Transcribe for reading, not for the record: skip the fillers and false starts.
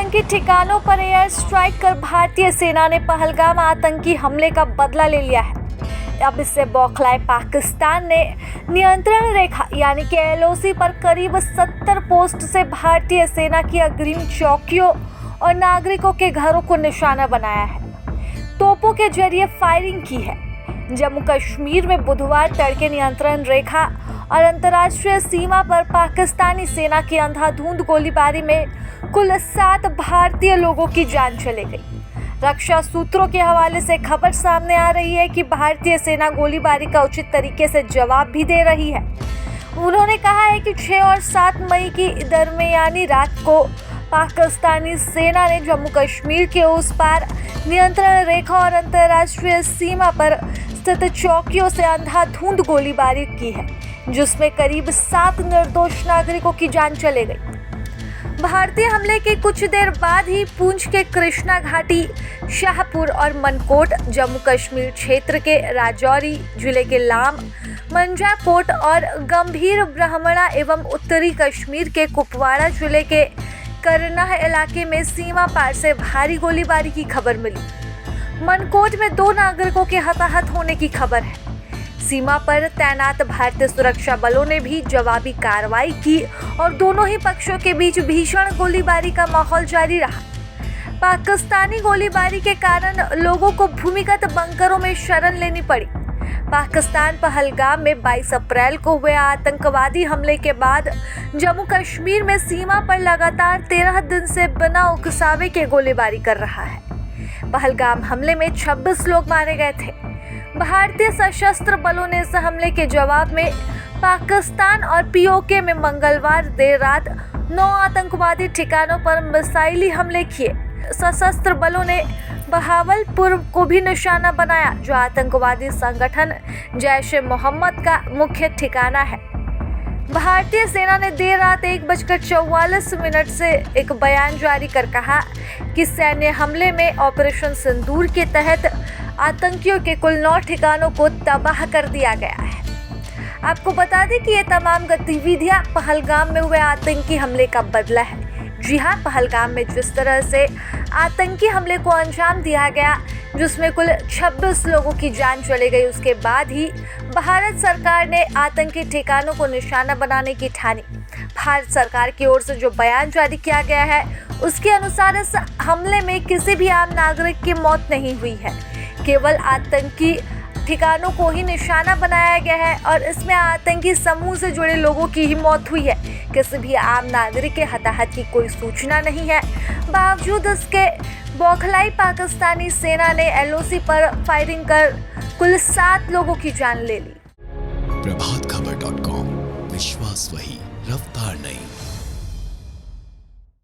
आतंकी ठिकानों पर एयर स्ट्राइक कर भारतीय सेना ने पहलगाम आतंकी हमले का बदला ले लिया है। अब इससे बौखलाए पाकिस्तान ने नियंत्रण रेखा यानी कि LOC पर करीब 70 पोस्ट से भारतीय सेना की अग्रिम चौकियों और नागरिकों के घरों को निशाना बनाया है, तोपों के जरिए फायरिंग की है। जम्मू कश्मीर में बुधवार तड़के नियंत्रण रेखा और अंतर्राष्ट्रीय सीमा पर पाकिस्तानी सेना की अंधाधुंध गोलीबारी में कुल 7 भारतीय लोगों की जान चली गई। रक्षा सूत्रों के हवाले से खबर सामने आ रही है कि भारतीय सेना गोलीबारी का उचित तरीके से जवाब भी दे रही है। उन्होंने कहा है कि 6 और 7 मई की दरमियानी रात को पाकिस्तानी सेना ने जम्मू कश्मीर के उस पार नियंत्रण रेखा और अंतर्राष्ट्रीय सीमा पर स्थित चौकियों से अंधाधुंध गोलीबारी की है, जिसमें करीब 7 निर्दोष नागरिकों की जान चली गई। भारतीय हमले के कुछ देर बाद ही पूंछ के कृष्णा घाटी, शाहपुर और मनकोट, जम्मू कश्मीर क्षेत्र के राजौरी जिले के लाम, मंजाकोट और गंभीर ब्राह्मणा एवं उत्तरी कश्मीर के कुपवाड़ा जिले के करनाह इलाके में सीमा पार से भारी गोलीबारी की खबर मिली। मनकोट में 2 नागरिकों के हताहत होने की खबर है। सीमा पर तैनात भारतीय सुरक्षा बलों ने भी जवाबी कार्रवाई की और दोनों ही पक्षों के बीच भीषण गोलीबारी का माहौल जारी रहा। पाकिस्तानी गोलीबारी के कारण लोगों को भूमिगत बंकरों में शरण लेनी पड़ी। पाकिस्तान पहलगाम में 22 अप्रैल को हुए आतंकवादी हमले के बाद जम्मू कश्मीर में सीमा पर लगातार 13 दिन से बिना उकसावे के गोलीबारी कर रहा है। पहलगाम हमले में 26 लोग मारे गए थे। भारतीय सशस्त्र बलों ने इस हमले के जवाब में पाकिस्तान और POK में मंगलवार देर रात 9 आतंकवादी ठिकानों पर मिसाइली हमले किए। सशस्त्र बलों ने बहावलपुर को भी निशाना बनाया, जो आतंकवादी संगठन जैश-ए-मोहम्मद का मुख्य ठिकाना है। भारतीय सेना ने देर रात 1:44 से एक बयान जारी कर कहा कि सैन्य हमले में ऑपरेशन सिंदूर के तहत आतंकियों के कुल 9 ठिकानों को तबाह कर दिया गया है। आपको बता दें कि ये तमाम गतिविधियां पहलगाम में हुए आतंकी हमले का बदला है। जी हां, पहलगाम में जिस तरह से आतंकी हमले को अंजाम दिया गया, जिसमें कुल 26 लोगों की जान चली गई, उसके बाद ही भारत सरकार ने आतंकी ठिकानों को निशाना बनाने की ठानी। भारत सरकार की ओर से जो बयान जारी किया गया है, उसके अनुसार इस हमले में किसी भी आम नागरिक की मौत नहीं हुई है, केवल आतंकी ठिकानों को ही निशाना बनाया गया है और इसमें आतंकी समूह से जुड़े लोगों की ही मौत हुई है। किसी भी आम नागरिक के हताहत की कोई सूचना नहीं है। बावजूद इसके बौखलाई पाकिस्तानी सेना ने LOC पर फायरिंग कर कुल 7 लोगों की जान ले ली। प्रभातखबर.com, विश्वास वही, रफ्तार नहीं।